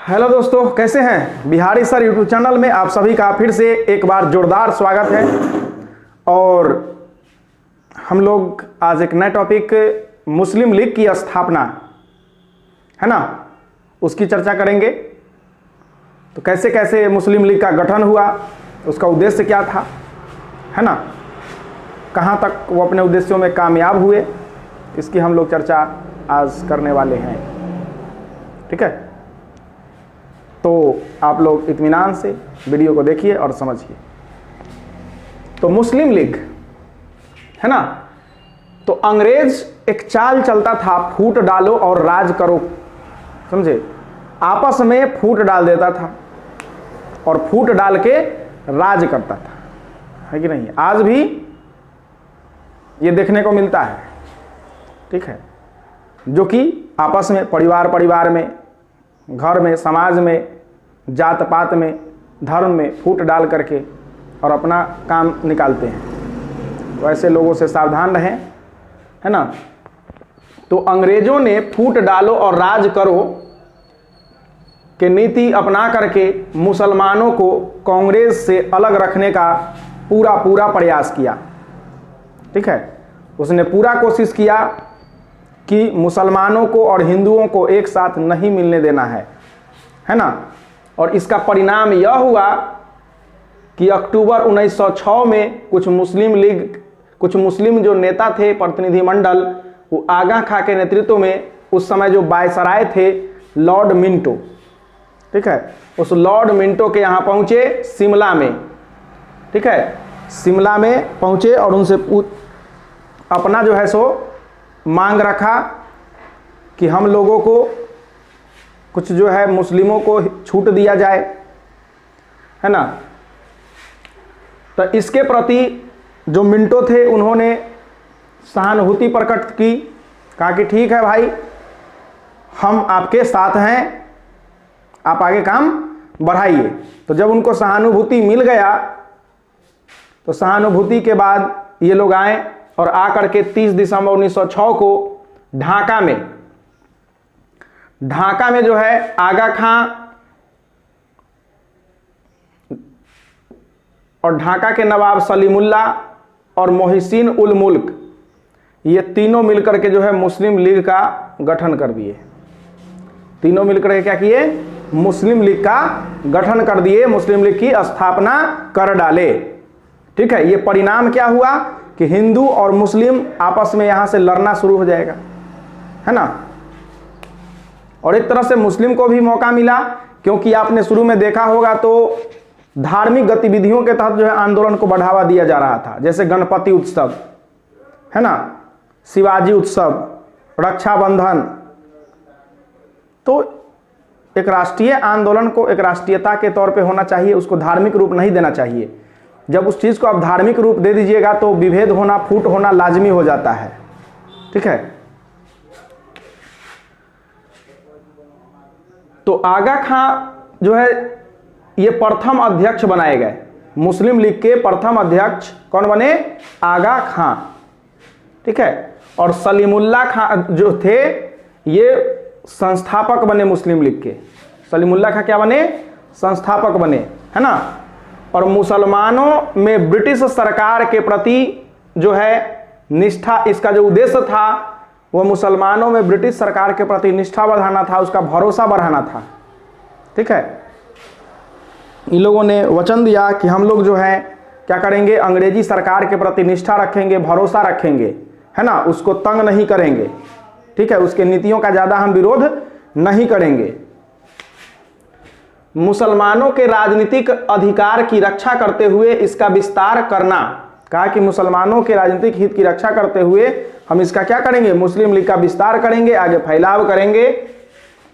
Hello दोस्तों, कैसे हैं। बिहारी सर यूट्यूब चैनल में आप सभी का फिर से एक बार जोरदार स्वागत है। और हम लोग आज एक नया टॉपिक मुस्लिम लीग की स्थापना है ना, उसकी चर्चा करेंगे। तो कैसे कैसे मुस्लिम लीग का गठन हुआ, उसका उद्देश्य क्या था, है ना, कहाँ तक वो अपने उद्देश्यों में कामयाब हुए, इसकी हम लोग चर्चा आज करने वाले हैं। ठीक है, तो आप लोग इत्मीनान से वीडियो को देखिए और समझिए। तो मुस्लिम लीग है ना, तो अंग्रेज एक चाल चलता था, फूट डालो और राज करो, समझे। आपस में फूट डाल देता था और फूट डाल के राज करता था, है कि नहीं। आज भी ये देखने को मिलता है, ठीक है, जो कि आपस में परिवार में, घर में, समाज में, जात पात में, धर्म में फूट डाल करके और अपना काम निकालते हैं। तो ऐसे लोगों से सावधान रहें, है ना। तो अंग्रेजों ने फूट डालो और राज करो के नीति अपना करके मुसलमानों को कांग्रेस से अलग रखने का पूरा प्रयास किया। ठीक है, उसने पूरा कोशिश किया कि मुसलमानों को और हिंदुओं को एक साथ नहीं मिलने देना है ना। और इसका परिणाम यह हुआ कि अक्टूबर 1906 में कुछ मुस्लिम जो नेता थे, प्रतिनिधिमंडल, वो आगा खां के नेतृत्व में, उस समय जो वायसराय थे लॉर्ड मिंटो, ठीक है, उस लॉर्ड मिंटो के यहाँ पहुँचे शिमला में। ठीक है, शिमला में पहुँचे और उनसे अपना जो है सो मांग रखा कि हम लोगों को कुछ जो है मुस्लिमों को छूट दिया जाए, है ना। तो इसके प्रति जो मिंटो थे उन्होंने सहानुभूति प्रकट की, कहा कि ठीक है भाई, हम आपके साथ हैं, आप आगे काम बढ़ाइए। तो जब उनको सहानुभूति मिल गया तो सहानुभूति के बाद ये लोग आए और आकर के 30 दिसंबर 1906 को ढाका में जो है आगा खां और ढाका के नवाब सलीमुल्ला और मोहसिन उल मुल्क, ये तीनों मिलकर के जो है मुस्लिम लीग का गठन कर दिए। तीनों मिलकर के क्या किए, मुस्लिम लीग का गठन कर दिए, मुस्लिम लीग की स्थापना कर डाले। ठीक है, ये परिणाम क्या हुआ कि हिंदू और मुस्लिम आपस में यहां से लड़ना शुरू हो जाएगा, है ना। और एक तरह से मुस्लिम को भी मौका मिला, क्योंकि आपने शुरू में देखा होगा तो धार्मिक गतिविधियों के तहत जो है आंदोलन को बढ़ावा दिया जा रहा था, जैसे गणपति उत्सव, है ना, शिवाजी उत्सव, रक्षाबंधन। तो एक राष्ट्रीय आंदोलन को एक राष्ट्रीयता के तौर पे होना चाहिए, उसको धार्मिक रूप नहीं देना चाहिए। जब उस चीज को आप धार्मिक रूप दे दीजिएगा तो विभेद होना, फूट होना लाजमी हो जाता है। ठीक है, तो आगा खां जो है ये प्रथम अध्यक्ष बनाए गए। मुस्लिम लीग के प्रथम अध्यक्ष कौन बने, आगा खां। ठीक है, और सलीमुल्ला खां जो थे ये संस्थापक बने मुस्लिम लीग के। सलीमुल्ला खां क्या बने, संस्थापक बने, है ना। और मुसलमानों में ब्रिटिश सरकार के प्रति जो है निष्ठा, इसका जो उद्देश्य था वो मुसलमानों में ब्रिटिश सरकार के प्रति निष्ठा बढ़ाना था, उसका भरोसा बढ़ाना था। ठीक है, इन लोगों ने वचन दिया कि हम लोग जो है क्या करेंगे, अंग्रेजी सरकार के प्रति निष्ठा रखेंगे, भरोसा रखेंगे, है ना, उसको तंग नहीं करेंगे। ठीक है, उसके नीतियों का ज्यादा हम विरोध नहीं करेंगे। मुसलमानों के राजनीतिक अधिकार की रक्षा करते हुए इसका विस्तार करना, कहा कि मुसलमानों के राजनीतिक हित की रक्षा करते हुए हम इसका क्या करेंगे, मुस्लिम लीग का विस्तार करेंगे, आगे फैलाव करेंगे,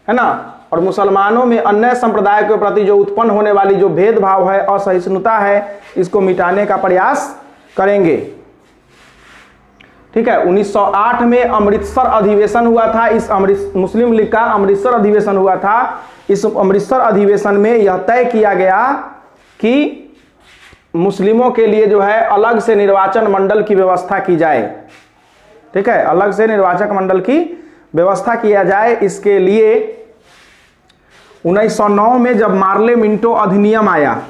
है ना। और मुसलमानों में अन्य संप्रदाय के प्रति जो उत्पन्न होने वाली जो भेदभाव है, असहिष्णुता है, इसको मिटाने का प्रयास करेंगे। ठीक है, 1908 में अमृतसर अधिवेशन हुआ था, इस मुस्लिम लीग का अमृतसर अधिवेशन हुआ था। इस अमृतसर अधिवेशन में यह तय किया गया कि मुस्लिमों के लिए जो है अलग से निर्वाचन मंडल की व्यवस्था की जाए। ठीक है, अलग से निर्वाचक मंडल की व्यवस्था किया जाए। इसके लिए 1909 में जब मार्ले मिंटो अधिनियम आया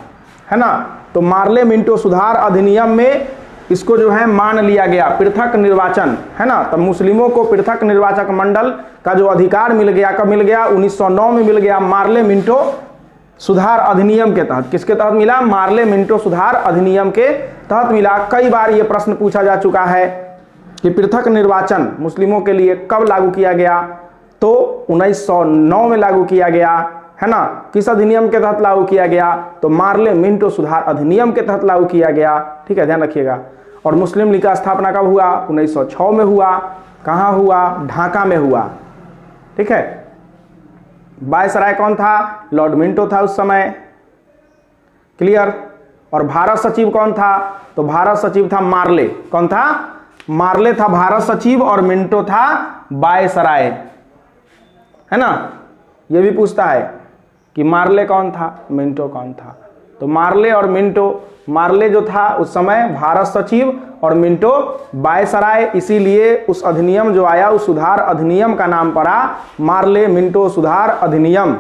है ना, तो मार्ले मिंटो सुधार अधिनियम में इसको जो है मान लिया गया, पृथक निर्वाचन है ना। तब मुस्लिमों को पृथक निर्वाचक मंडल का जो अधिकार मिल गया, कब मिल गया? 1909 में मिल गया, मार्ले मिंटो सुधार अधिनियम के तहत। किसके तहत मिला? मार्ले मिंटो सुधार अधिनियम के तहत मिला। कई बार यह प्रश्न पूछा जा चुका है कि पृथक निर्वाचन मुस्लिमों के लिए कब लागू किया गया? तो 1909 में लागू किया गया है ना। किस अधिनियम के तहत लागू किया गया? तो मार्ले मिंटो सुधार अधिनियम के तहत लागू किया गया। ठीक है, ध्यान रखिएगा। और मुस्लिम लीग का स्थापना कब हुआ? 1906 में हुआ। कहाँ हुआ? ढाका में हुआ। ठीक है। वायसराय कौन था? लॉर्ड मिंटो था उस समय। क्लियर। और भारत सचिव कौन था? तो भारत सचिव था मार्ले। कौन था? मार्ले था भारत सचिव और मिंटो था वायसराय, है ना। यह भी पूछता है कि मार्ले कौन था, मिंटो कौन था। तो मार्ले और मिंटो, मार्ले जो था उस समय भारत सचिव और मिंटो वायसराय, इसीलिए उस अधिनियम जो आया उस सुधार अधिनियम का नाम पड़ा मार्ले मिंटो सुधार अधिनियम।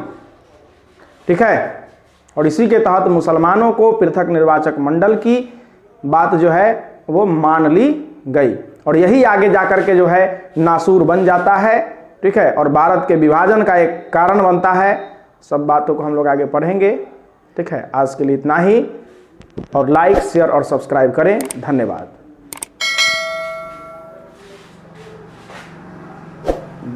ठीक है। और इसी के तहत मुसलमानों को पृथक निर्वाचक मंडल की बात जो है वो मान ली गई, और यही आगे जाकर के जो है नासूर बन जाता है। ठीक है। और भारत के विभाजन का एक कारण बनता है। सब बातों को हम लोग आगे पढ़ेंगे। ठीक है। आज के लिए इतना ही, और लाइक शेयर और सब्सक्राइब करें। धन्यवाद।